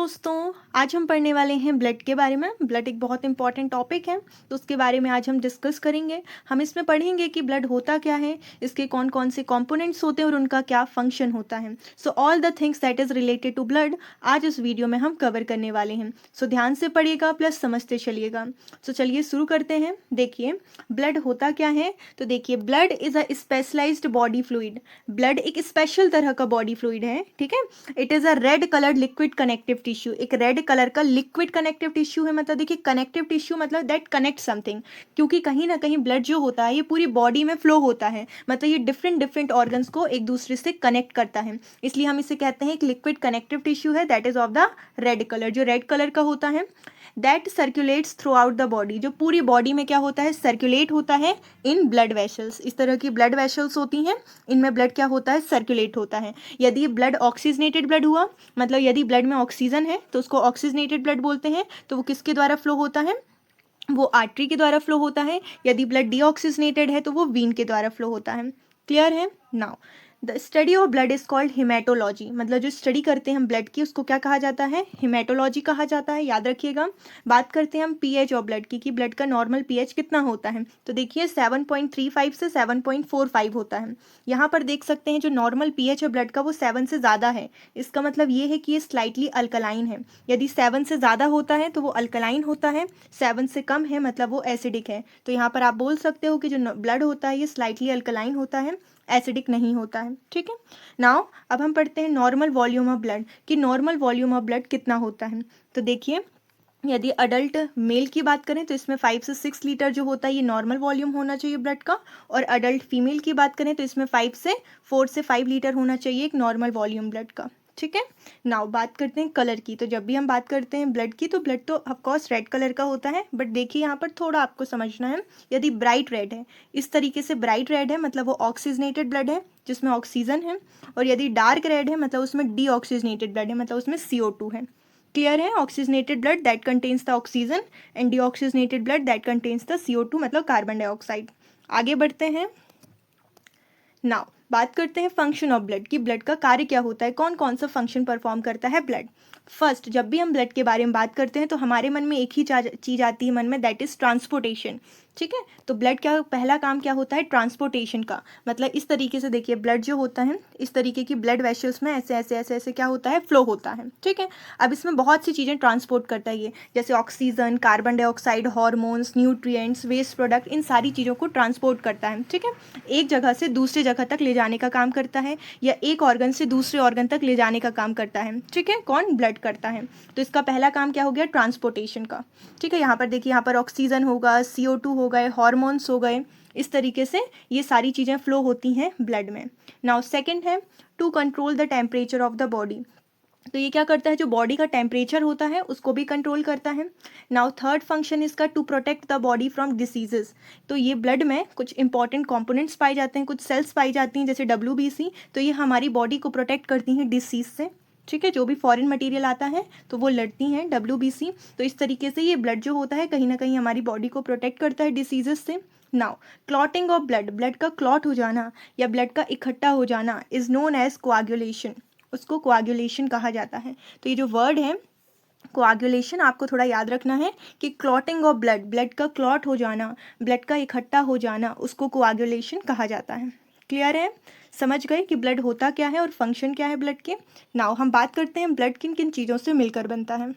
दोस्तों, आज हम पढ़ने वाले हैं ब्लड के बारे में। ब्लड एक बहुत इंपॉर्टेंट टॉपिक है, तो उसके बारे में आज हम डिस्कस करेंगे। हम इसमें पढ़ेंगे कि ब्लड होता क्या है, इसके कौन कौन से कंपोनेंट्स होते हैं और उनका क्या फंक्शन होता है। So all the things that is related to blood आज इस वीडियो में हम कवर करने वाले हैं। सो ध्यान से पढ़िएगा प्लस समझते चलिएगा। सो चलिए शुरू करते हैं। देखिए ब्लड होता क्या है, तो देखिए blood is a specialised body fluid. Blood एक स्पेशल तरह का बॉडी फ्लूइड है, ठीक है। It is a red coloured liquid connective tissue. एक रेड कलर का लिक्विड कनेक्टिव टिश्यू है, मतलब देखिए कनेक्टिव टिश्यू मतलब दैट कनेक्ट समथिंग, क्योंकि कहीं ना कहीं ब्लड जो होता है ये पूरी बॉडी में फ्लो होता है, मतलब ये डिफरेंट डिफरेंट ऑर्गन्स को एक दूसरे से कनेक्ट करता है, इसलिए हम इसे कहते हैं एक लिक्विड कनेक्टिव टिश्यू है that is of the red colour, जो रेड कलर का होता है। That circulates through out the body, जो पूरी बॉडी में क्या होता है, सर्कुलेट होता है इन ब्लड वेसल्स। इस तरह की ब्लड वेसल्स होती हैं, इनमें ब्लड क्या होता है, सर्कुलेट होता है। यदि ब्लड ऑक्सीजनेटेड ब्लड हुआ, मतलब यदि ब्लड में ऑक्सीजन है तो उसको ऑक्सीजनेटेड ब्लड बोलते हैं, तो वो किसके द्वारा फ्लो होता है, वो आर्टरी के द्वारा फ्लो होता है। यदि ब्लड डीऑक्सीजनेटेड है तो वो वीन के द्वारा फ्लो होता है। क्लियर है। Now the study of blood is called haematology, मतलब जो स्टडी करते हैं हम ब्लड की उसको क्या कहा जाता है, हिमेटोलॉजी कहा जाता है। याद रखिएगा। बात करते हैं हम पीएच ऑफ ब्लड की, कि ब्लड का नॉर्मल पीएच कितना होता है, तो देखिए 7.35 से 7.45 होता है। यहाँ पर देख सकते हैं जो नॉर्मल पीएच है ब्लड का वो 7 से ज़्यादा है, इसका मतलब ये है कि ये स्लाइटली अल्कलाइन है। यदि 7 से ज़्यादा होता है तो वो अल्कलाइन होता है, 7 से कम है मतलब वो एसिडिक है। तो यहाँ पर आप बोल सकते हो कि जो ब्लड होता है ये स्लाइटली अल्कलाइन होता है, एसिडिक नहीं होता है, ठीक है। नाउ अब हम पढ़ते हैं नॉर्मल वॉल्यूम ऑफ ब्लड, कि नॉर्मल वॉल्यूम ऑफ ब्लड कितना होता है। तो देखिए यदि अडल्ट मेल की बात करें तो इसमें 5 से 6 लीटर जो होता है ये नॉर्मल वॉल्यूम होना चाहिए ब्लड का, और अडल्ट फीमेल की बात करें तो इसमें 4 से 5 लीटर होना चाहिए एक नॉर्मल वॉल्यूम ब्लड का, ठीक है। नाउ बात करते हैं कलर की। तो जब भी हम बात करते हैं ब्लड की तो ब्लड तो ऑफकोर्स रेड कलर का होता है, बट देखिए यहाँ पर थोड़ा आपको समझना है। यदि ब्राइट रेड है, इस तरीके से ब्राइट रेड है मतलब वो ऑक्सीजनेटेड ब्लड है जिसमें ऑक्सीजन है, और यदि डार्क रेड है मतलब उसमें डीऑक्सीजनेटेड ब्लड है, मतलब उसमें CO2 है। क्लियर है। Oxygenated blood that contains the oxygen and deoxygenated blood that contains the CO2 मतलब कार्बन डाइऑक्साइड। आगे बढ़ते हैं। नाउ बात करते हैं फंक्शन ऑफ ब्लड, की ब्लड का कार्य क्या होता है, कौन कौन सा फंक्शन परफॉर्म करता है ब्लड। फर्स्ट, जब भी हम ब्लड के बारे में बात करते हैं तो हमारे मन में एक ही चीज आती है मन में, दैट इज ट्रांसपोर्टेशन, ठीक है। तो ब्लड क्या पहला काम क्या होता है, ट्रांसपोर्टेशन का। मतलब इस तरीके से देखिए ब्लड जो होता है इस तरीके की ब्लड वेसल्स में ऐसे ऐसे ऐसे ऐसे क्या होता है, फ्लो होता है, ठीक है। अब इसमें बहुत सी चीज़ें ट्रांसपोर्ट करता है ये, जैसे oxygen, carbon dioxide, hormones, nutrients, waste product, इन सारी चीज़ों को ट्रांसपोर्ट करता है, ठीक है। एक जगह से दूसरी जगह तक ले जाने का काम करता है, या एक ऑर्गन से दूसरे ऑर्गन तक ले जाने का काम करता है, ठीक है। कौन, ब्लड करता है। तो इसका पहला काम क्या हो गया, ट्रांसपोर्टेशन का, ठीक है। यहाँ पर देखिए यहाँ पर ऑक्सीजन होगा, CO2 हो गए, हार्मोन्स हो गए, इस तरीके से ये सारी चीज़ें फ्लो होती हैं ब्लड में। नाउ सेकंड है to control the temperature of the body. तो ये क्या करता है, जो बॉडी का टेम्परेचर होता है उसको भी कंट्रोल करता है। नाउ थर्ड फंक्शन इसका to protect the body from diseases. तो ये ब्लड में कुछ इंपॉर्टेंट कंपोनेंट्स पाए जाते हैं, कुछ सेल्स पाई जाती हैं जैसे WBC, तो ये हमारी बॉडी को प्रोटेक्ट करती हैं डिसीज से, ठीक है। जो भी फॉरेन मटेरियल आता है तो वो लड़ती हैं WBC। तो इस तरीके से ये ब्लड जो होता है कहीं ना कहीं हमारी बॉडी को प्रोटेक्ट करता है डिसीजेस से। Now clotting of blood, blood का क्लॉट हो जाना या ब्लड का इकट्ठा हो जाना इज नोन एज कोआगुलेशन, उसको कोआगुलेशन कहा जाता है। तो ये जो वर्ड है कोआगुलेशन आपको थोड़ा याद रखना है कि क्लॉटिंग ऑफ ब्लड, ब्लड का क्लॉट हो जाना, ब्लड का इकट्ठा हो जाना, उसको कोआगुलेशन कहा जाता है। क्लियर है। समझ गए कि ब्लड होता क्या है और फंक्शन क्या है ब्लड के। नाउ हम बात करते हैं ब्लड किन किन चीज़ों से मिलकर बनता है।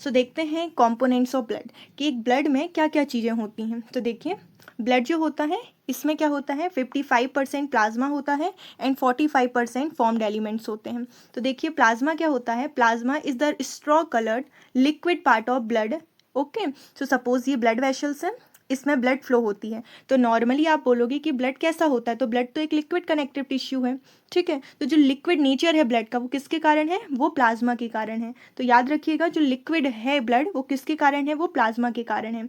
सो देखते हैं कंपोनेंट्स ऑफ ब्लड, कि एक ब्लड में क्या क्या चीज़ें होती हैं। तो देखिए ब्लड जो होता है इसमें क्या होता है, 55% प्लाज्मा होता है एंड 45% फॉर्म्ड एलिमेंट्स होते हैं। तो देखिए प्लाज्मा क्या होता है, plasma is the straw coloured liquid part of blood, okay. So suppose ये ब्लड वेसल्स है, इसमें ब्लड फ्लो होती है, तो नॉर्मली आप बोलोगे कि ब्लड कैसा होता है, तो ब्लड तो एक लिक्विड कनेक्टिव टिश्यू है, ठीक है। तो जो लिक्विड नेचर है ब्लड का वो किसके कारण है, वो प्लाज्मा के कारण है। तो याद रखिएगा जो लिक्विड है ब्लड वो किसके कारण है, वो प्लाज्मा के कारण है।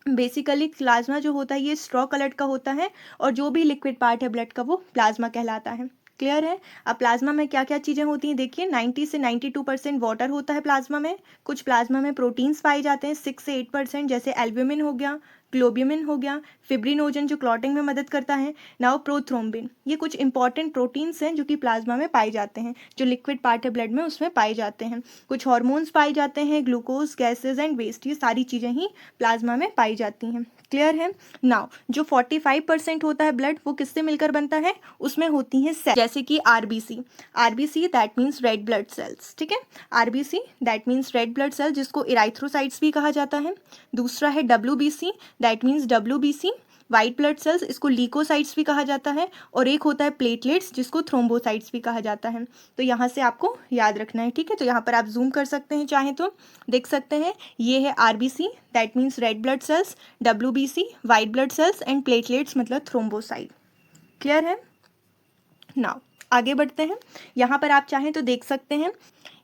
बेसिकली प्लाज्मा जो होता है ये स्ट्रॉ कलर्ड का होता है, और जो भी लिक्विड पार्ट है ब्लड का वो प्लाज्मा कहलाता है। क्लियर है। अब प्लाज्मा में क्या क्या चीज़ें होती हैं, देखिए 90 से 92% वाटर होता है प्लाज्मा में, कुछ प्लाज्मा में प्रोटीन्स पाए जाते हैं 6 से 8%, जैसे एल्ब्यूमिन हो गया, ग्लोब्यूमिन हो गया, फिब्रिनोजन जो क्लॉटिंग में मदद करता है, नाउ प्रोथ्रोम्बिन। ये कुछ इंपॉर्टेंट प्रोटीन्स हैं जो कि प्लाज्मा में पाए जाते हैं, जो लिक्विड पार्ट है ब्लड में उसमें पाए जाते हैं। कुछ हार्मोन्स पाए जाते हैं, ग्लूकोज, गैसेज एंड वेस्ट, ये सारी चीज़ें ही प्लाज्मा में पाई जाती हैं। क्लियर है। नाउ जो 45% होता है ब्लड, वो किससे मिलकर बनता है, उसमें होती हैं सेल, जैसे कि RBC. RBC that means red blood cells, ठीक है। RBC that means red blood cell, जिसको इराइथ्रोसाइट्स भी कहा जाता है। दूसरा है WBC that means WBC white blood cells, इसको लीकोसाइट्स भी कहा जाता है। और एक होता है प्लेटलेट्स, जिसको थ्रोम्बोसाइट्स भी कहा जाता है। तो यहाँ से आपको याद रखना है, ठीक है। तो यहाँ पर आप जूम कर सकते हैं, चाहे तो देख सकते हैं। ये है RBC that means red blood sales, WBC white blood sales and platelets मतलब थ्रोम्बोसाइट। क्लियर है। नाउ आगे बढ़ते हैं। यहाँ पर आप चाहें तो देख सकते हैं,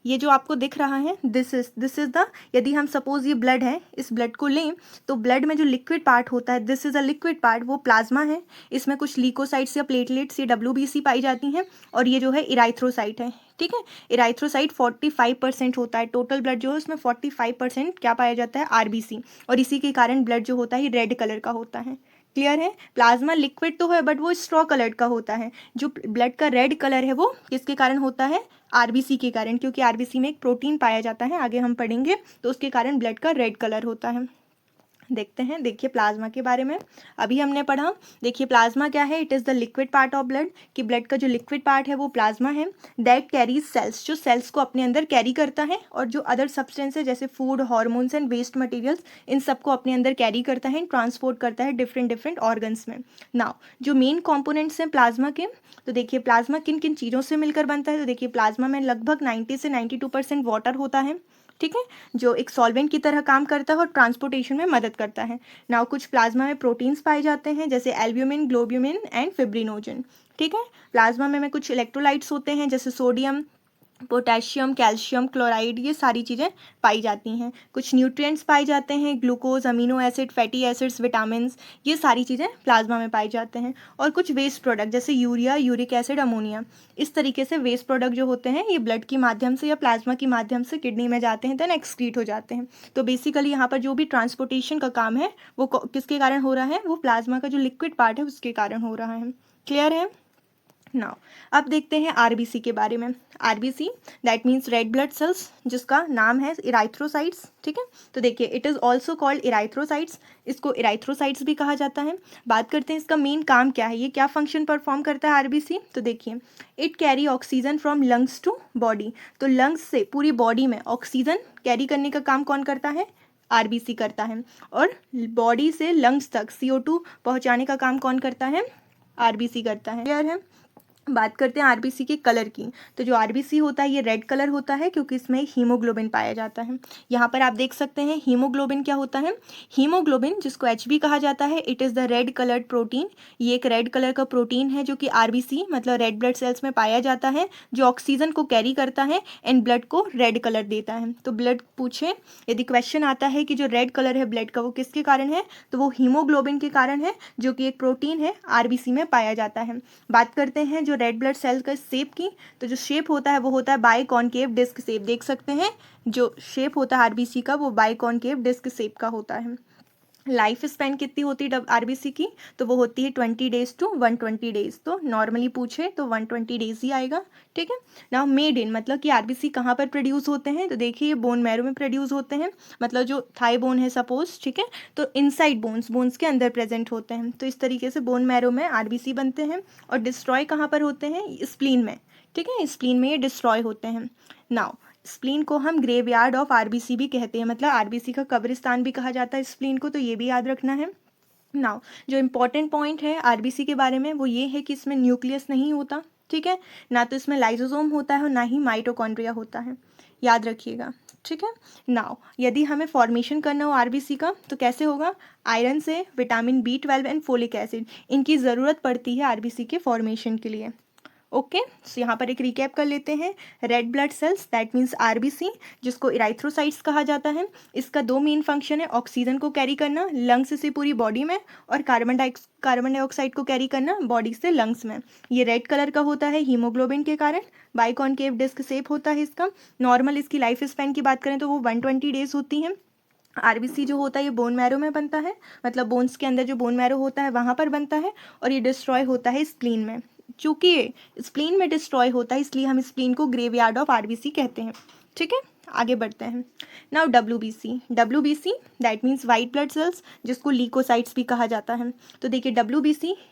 ये जो आपको दिख रहा है दिस इज द, यदि हम सपोज ये ब्लड है, इस ब्लड को लें तो ब्लड में जो लिक्विड पार्ट होता है, this is a liquid part, वो प्लाज्मा है। इसमें कुछ लीकोसाइट्स या प्लेटलेट्स या डब्ल्यूबीसी पाई जाती हैं, और ये जो है इराइथ्रोसाइट है, ठीक है। इराइथ्रोसाइट 45% होता है टोटल ब्लड जो है, उसमें 45% क्या पाया जाता है, आरबीसी। और इसी के कारण ब्लड जो होता है रेड कलर का होता है। क्लियर है। प्लाज्मा लिक्विड तो है बट वो स्ट्रॉ कलर का होता है। जो ब्लड का रेड कलर है वो किसके कारण होता है, आरबीसी के कारण, क्योंकि आरबीसी में एक प्रोटीन पाया जाता है, आगे हम पढ़ेंगे, तो उसके कारण ब्लड का रेड कलर होता है। देखते हैं, देखिए प्लाज्मा के बारे में अभी हमने पढ़ा। देखिए प्लाज्मा क्या है, it is the liquid part of blood, कि ब्लड का जो लिक्विड पार्ट है वो प्लाज्मा है। दैट कैरीज सेल्स, जो सेल्स को अपने अंदर कैरी करता है, और जो अदर सब्सटेंस है जैसे food, hormones and waste materials, इन सबको अपने अंदर कैरी करता है, ट्रांसपोर्ट करता है डिफरेंट ऑर्गन्स में। नाउ जो मेन कॉम्पोनेंट्स हैं प्लाज्मा के, तो देखिए प्लाज्मा किन किन चीज़ों से मिलकर बनता है। तो देखिए प्लाज्मा में लगभग 90 से 92% वाटर होता है, ठीक है, जो एक सॉल्वेंट की तरह काम करता है और ट्रांसपोर्टेशन में मदद करता है। नाउ कुछ प्लाज्मा में प्रोटीन्स पाए जाते हैं, जैसे एल्ब्यूमिन, ग्लोब्यूमिन एंड फिब्रिनोजन, ठीक है। प्लाज्मा में कुछ इलेक्ट्रोलाइट्स होते हैं, जैसे सोडियम, पोटेशियम, कैल्शियम, क्लोराइड, ये सारी चीज़ें पाई जाती हैं। कुछ न्यूट्रिएंट्स पाए जाते हैं, glucose, amino acid, fatty acids, vitamins, ये सारी चीज़ें प्लाज्मा में पाए जाते हैं। और कुछ वेस्ट प्रोडक्ट जैसे यूरिया, यूरिक एसिड, अमोनिया, इस तरीके से वेस्ट प्रोडक्ट जो होते हैं ये ब्लड के माध्यम से या प्लाज्मा के माध्यम से किडनी में जाते हैं, देन एक्सक्रीट हो जाते हैं। तो बेसिकली यहाँ पर जो भी ट्रांसपोर्टेशन का काम है वो किसके कारण हो रहा है, वो प्लाज्मा का जो लिक्विड पार्ट है उसके कारण हो रहा है। क्लियर है। नाउ अब देखते हैं आरबीसी के बारे में। RBC that means red blood sales, जिसका नाम है इराइथ्रोसाइट्स, ठीक है। तो देखिए इट इज़ ऑल्सो कॉल्ड इराइथ्रोसाइट्स, इसको इराइथ्रोसाइट्स भी कहा जाता है। बात करते हैं इसका मेन काम क्या है, ये क्या फंक्शन परफॉर्म करता है आरबीसी। तो देखिए it carry oxygen from lungs to body, तो लंग्स से पूरी बॉडी में ऑक्सीजन कैरी करने का काम कौन करता है, आरबीसी करता है। और बॉडी से लंग्स तक CO2 पहुंचाने का काम कौन करता है, आरबीसी करता है। क्लियर है। बात करते हैं आरबीसी के कलर की, तो जो आरबीसी होता है ये रेड कलर होता है, क्योंकि इसमें हीमोग्लोबिन पाया जाता है। यहाँ पर आप देख सकते हैं हीमोग्लोबिन क्या होता है। हीमोग्लोबिन, जिसको HB कहा जाता है, it is the red coloured protein. ये एक रेड कलर का प्रोटीन है जो कि आरबीसी मतलब रेड ब्लड सेल्स में पाया जाता है, जो ऑक्सीजन को कैरी करता है एंड ब्लड को रेड कलर देता है। तो ब्लड पूछे, यदि क्वेश्चन आता है कि जो रेड कलर है ब्लड का वो किसके कारण है, तो वो हीमोग्लोबिन के कारण है, जो कि एक प्रोटीन है, आरबीसी में पाया जाता है। बात करते हैं जो रेड ब्लड सेल का शेप की, तो जो शेप होता है वो होता है बाइकॉनकेव डिस्क शेप। देख सकते हैं जो शेप होता है आरबीसी का वो बाइकॉनकेव डिस्क शेप का होता है। लाइफ स्पैन कितनी होती है आरबीसी की, तो वो होती है 20 डेज टू 120 डेज। तो नॉर्मली पूछे तो 120 डेज ही आएगा, ठीक है। नाउ मेड इन मतलब कि आरबीसी कहाँ पर प्रोड्यूस होते हैं, तो देखिए ये बोन मैरो में प्रोड्यूस होते हैं, मतलब जो थाई बोन है सपोज, ठीक है, तो इनसाइड बोन्स के अंदर प्रेजेंट होते हैं। तो इस तरीके से बोन मैरो में आरबीसी बनते हैं। और डिस्ट्रॉय कहाँ पर होते हैं, स्प्लीन में, ठीक है, स्प्लीन में ये डिस्ट्रॉय होते हैं। नाउ स्प्लीन को हम ग्रेवयार्ड ऑफ आरबीसी भी कहते हैं, मतलब आरबीसी का कब्रिस्तान भी कहा जाता है स्प्लीन को, तो ये भी याद रखना है। नाउ जो इम्पोर्टेंट पॉइंट है आरबीसी के बारे में वो ये है कि इसमें न्यूक्लियस नहीं होता, ठीक है, ना तो इसमें लाइसोसोम होता है और ना ही माइटोकॉन्ड्रिया होता है, याद रखिएगा, ठीक है। नाउ यदि हमें फॉर्मेशन करना हो आरबीसी का तो कैसे होगा, आयरन से, vitamin B12 and folic acid, इनकी ज़रूरत पड़ती है आरबीसी के फॉर्मेशन के लिए। ओके, सो यहाँ पर एक रिकैप कर लेते हैं। Red blood sales that means RBC, जिसको इराइथ्रोसाइट्स कहा जाता है, इसका दो मेन फंक्शन है, ऑक्सीजन को कैरी करना लंग्स से पूरी बॉडी में, और कार्बन डाइऑक्साइड को कैरी करना बॉडी से लंग्स में। ये रेड कलर का होता है हीमोग्लोबिन के कारण, बाइकॉनकेव डिस्क शेप होता है इसका। नॉर्मल इसकी लाइफ स्पैन की बात करें तो वो 120 डेज होती है। आरबीसी जो होता है ये बोन मैरो में बनता है, मतलब बोन्स के अंदर जो बोन मैरो होता है वहाँ पर बनता है, और ये डिस्ट्रॉय होता है स्प्लीन में। चूँकि ये स्प्लीन में डिस्ट्रॉय होता है इसलिए हम स्प्लीन को ग्रेवयार्ड ऑफ आरबीसी कहते हैं। ठीक है, आगे बढ़ते हैं। Now W B C that means white blood cells, जिसको लीकोसाइट्स भी कहा जाता है। तो देखिए डब्ल्यू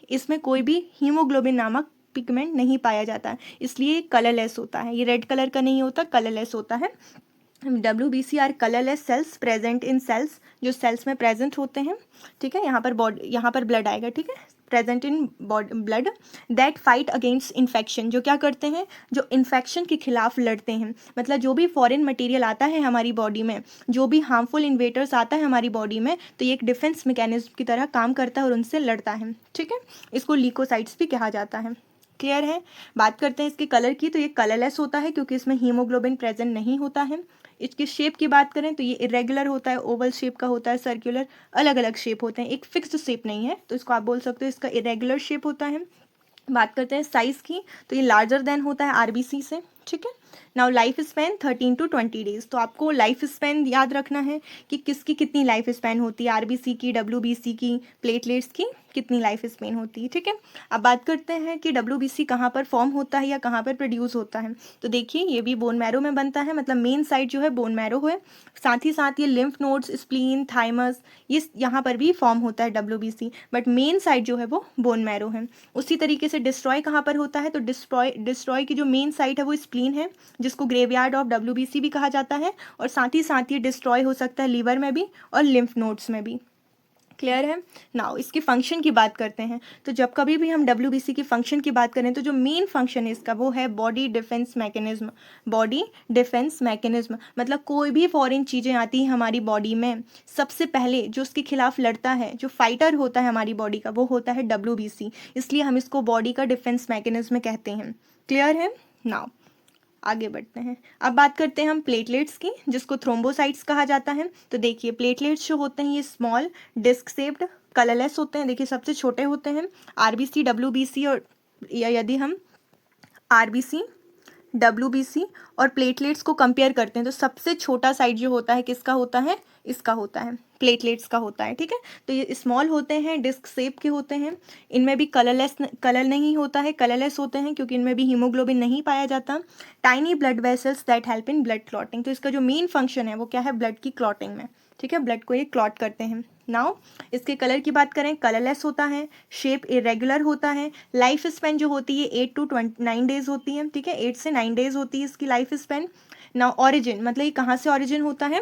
इसमें कोई भी हीमोग्लोबिन नामक पिगमेंट नहीं पाया जाता है, इसलिए कलरलेस होता है। ये रेड कलर का नहीं होता, कलरलेस होता है। WBC are colourless cells present in cells, जो सेल्स में प्रेजेंट होते हैं। ठीक है, यहाँ पर ब्लड आएगा। ठीक है, present in blood that fight against infection, जो क्या करते हैं, जो इन्फेक्शन के खिलाफ लड़ते हैं। मतलब जो भी फॉरेन मटेरियल आता है हमारी बॉडी में, जो भी हार्मफुल इन्वेटर्स आता है हमारी बॉडी में, तो ये एक डिफेंस मैकेनिज्म की तरह काम करता है और उनसे लड़ता है। ठीक है, इसको लीकोसाइट्स भी कहा जाता है। क्लियर है। बात करते हैं इसके कलर की, तो ये कलरलेस होता है क्योंकि इसमें हीमोग्लोबिन प्रेजेंट नहीं होता है। इसकी शेप की बात करें तो ये इरेगुलर होता है, ओवल शेप का होता है, सर्कुलर, अलग अलग शेप होते हैं, एक फिक्स्ड शेप नहीं है, तो इसको आप बोल सकते हो इसका इरेगुलर शेप होता है। बात करते हैं साइज़ की, तो ये लार्जर देन होता है आरबीसी से। ठीक है, now life span 13 to 20 days. तो आपको लाइफ स्पैन याद रखना है कि किसकी कितनी लाइफ स्पैन होती है, आरबीसी की, डब्ल्यूबीसी की, प्लेटलेट्स की कितनी लाइफ स्पैन होती है। ठीक है, अब बात करते हैं कि डब्ल्यूबीसी कहाँ पर फॉर्म होता है या कहाँ पर प्रोड्यूस होता है। तो देखिए ये भी बोन मैरो में बनता है, मतलब मेन साइट जो है बोन मैरो है। साथ ही साथ ये लिम्फ नोड्स, स्प्लीन, थाइमस, ये यहाँ पर भी फॉर्म होता है डब्ल्यूबीसी, बट मेन साइट जो है वो बोन मैरो है। उसी तरीके से डिस्ट्रॉय कहाँ पर होता है, तो डिस्ट्रॉय की जो मेन साइट है वो स्प्लीन है, जिसको ग्रेवयार्ड ऑफ डब्ल्यूबीसी भी कहा जाता है, और साथ ही डिस्ट्रॉय हो सकता है लीवर में भी और लिम्फ नोड्स में भी। क्लियर है। नाउ इसकी फंक्शन की बात करते हैं। तो जब कभी भी हम डब्ल्यूबीसी की फंक्शन की बात करें तो जो मेन फंक्शन है इसका वो है body defence mechanism. Body defence mechanism मतलब कोई भी फॉरेन चीज़ें आती हैं हमारी बॉडी में, सबसे पहले जो उसके खिलाफ लड़ता है, जो फाइटर होता है हमारी बॉडी का, वो होता है डब्ल्यूबीसी। इसलिए हम इसको बॉडी का डिफेंस मैकेनिज्म कहते हैं। क्लियर है। नाउ आगे बढ़ते हैं। अब बात करते हैं हम प्लेटलेट्स की, जिसको थ्रोम्बोसाइट्स कहा जाता है। तो देखिए प्लेटलेट्स जो होते हैं ये स्मॉल डिस्क शेप्ड कलरलेस होते हैं। देखिए सबसे छोटे होते हैं। आरबीसी, डब्ल्यूबीसी और यदि हम आरबीसी, डब्ल्यूबीसी और प्लेटलेट्स को कंपेयर करते हैं तो सबसे छोटा साइज जो होता है किसका होता है, इसका होता है, प्लेटलेट्स का होता है। ठीक है, तो ये स्मॉल होते हैं, डिस्क शेप के होते हैं, इनमें भी कलर नहीं होता है, कलरलेस होते हैं क्योंकि इनमें भी हीमोग्लोबिन नहीं पाया जाता। Tiny blood vessels that help in blood clotting, तो इसका जो मेन फंक्शन है वो क्या है, ब्लड की क्लॉटिंग में। ठीक है, ब्लड को ये क्लॉट करते हैं। नाउ इसके कलर की बात करें, कलरलेस होता है, शेप इरेगुलर होता है, लाइफ स्पेन जो होती है 8 to 9 डेज होती है। ठीक है, 8 से 9 डेज होती है इसकी लाइफ स्पेन। नाउ ऑरिजिन मतलब ये कहाँ से ऑरिजिन होता है,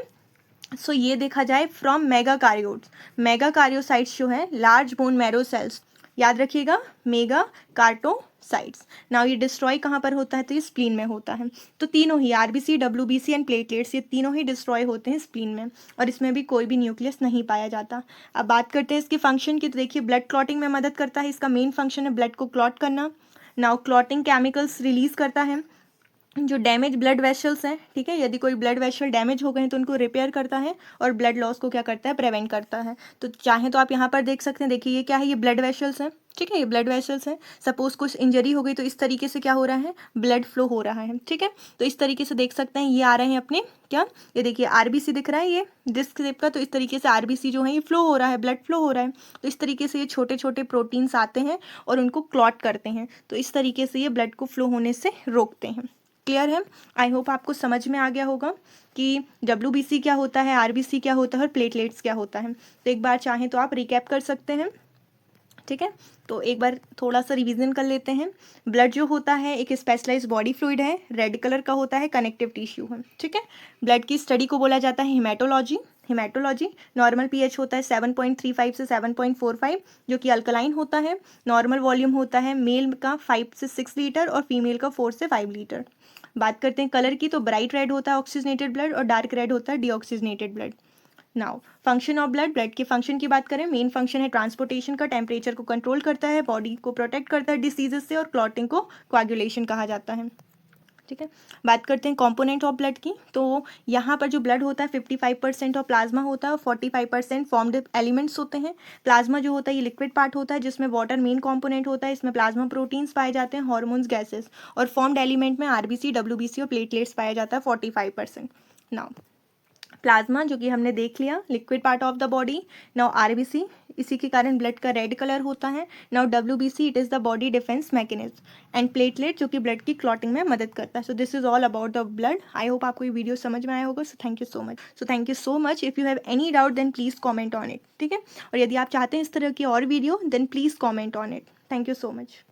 सो ये देखा जाए फ्रॉम मेगाकारियोट्स। मेगाकारियोसाइट्स जो है लार्ज बोन मैरो सेल्स, याद रखिएगा मेगा कार्टोसाइट्स। नाउ ये डिस्ट्रॉय कहाँ पर होता है, तो ये स्प्लीन में होता है। तो तीनों ही आरबीसी, डब्ल्यूबीसी एंड प्लेटलेट्स ये तीनों ही डिस्ट्रॉय होते हैं स्प्लीन में, और इसमें भी कोई भी न्यूक्लियस नहीं पाया जाता। अब बात करते हैं इसकी फंक्शन की, तो देखिए ब्लड क्लॉटिंग में मदद करता है, इसका मेन फंक्शन है ब्लड को क्लॉट करना। नाउ क्लॉटिंग केमिकल्स रिलीज करता है जो डैमेज ब्लड वेसल्स हैं। ठीक है, यदि कोई ब्लड वेसल डैमेज हो गए हैं तो उनको रिपेयर करता है, और ब्लड लॉस को क्या करता है, प्रिवेंट करता है। तो चाहे तो आप यहाँ पर देख सकते हैं, देखिए ये क्या है, ये ब्लड वेसल्स हैं। ठीक है, ये ब्लड वेसल्स हैं। सपोज कुछ इंजरी हो गई तो इस तरीके से क्या हो रहा है, ब्लड फ्लो हो रहा है। ठीक है, तो इस तरीके से देख सकते हैं ये आ रहे हैं अपने क्या, ये देखिए आरबीसी दिख रहा है ये डिस्क शेप का, तो इस तरीके से आरबीसी जो है ये फ्लो हो रहा है, ब्लड फ्लो हो रहा है। तो इस तरीके से ये छोटे छोटे प्रोटीन्स आते हैं और उनको क्लॉट करते हैं, तो इस तरीके से ये ब्लड को फ्लो होने से रोकते हैं। क्लियर है। आई होप आपको समझ में आ गया होगा कि डब्ल्यूबीसी क्या होता है, आरबीसी क्या होता है और प्लेटलेट्स क्या होता है। तो एक बार चाहें तो आप रिकैप कर सकते हैं। ठीक है, तो एक बार थोड़ा सा रिवीजन कर लेते हैं। ब्लड जो होता है एक स्पेशलाइज बॉडी फ्लूइड है, रेड कलर का होता है, कनेक्टिव टिश्यू है। ठीक है, ब्लड की स्टडी को बोला जाता है हिमेटोलॉजी। हिमेटोलॉजी नॉर्मल पीएच होता है 7.35 से 7.45, जो कि अल्कलाइन होता है। नॉर्मल वॉल्यूम होता है मेल का 5 से 6 लीटर और फीमेल का 4 से 5 लीटर। बात करते हैं कलर की, तो ब्राइट रेड होता है ऑक्सीजनेटेड ब्लड और डार्क रेड होता है deoxygenated blood. Now function of blood, blood के फंक्शन की बात करें, मेन फंक्शन है ट्रांसपोर्टेशन का, टेम्परेचर को कंट्रोल करता है, बॉडी को प्रोटेक्ट करता है डिसीजेस से, और क्लॉटिंग को कोआगुलेशन कहा जाता है। ठीक है, बात करते हैं कंपोनेंट ऑफ ब्लड की, तो यहाँ पर जो ब्लड होता है 55% ऑफ प्लाज्मा होता है और 45% फॉर्म्ड एलिमेंट्स होते हैं। प्लाज्मा जो होता है ये लिक्विड पार्ट होता है जिसमें वाटर मेन कंपोनेंट होता है, इसमें प्लाज्मा प्रोटीन्स पाए जाते हैं, हार्मोन्स, गैसेस, और फॉर्म्ड एलिमेंट में आरबीसी, डब्ल्यूबीसी और प्लेटलेट्स पाया जाता है 45%। नाउ प्लाज्मा जो कि हमने देख लिया, liquid part of the body. Now RBC, इसी के कारण ब्लड का रेड कलर होता है। Now WBC, it is the body defence mechanism. And platelet जो कि ब्लड की क्लॉटिंग में मदद करता है। So this is all about the blood. I hope आपको ये वीडियो समझ में आया होगा। So thank you so much. Thank you so much. If you have any doubt then please comment on it, ठीक है। और यदि आप चाहते हैं इस तरह की और video then please comment on it. Thank you so much.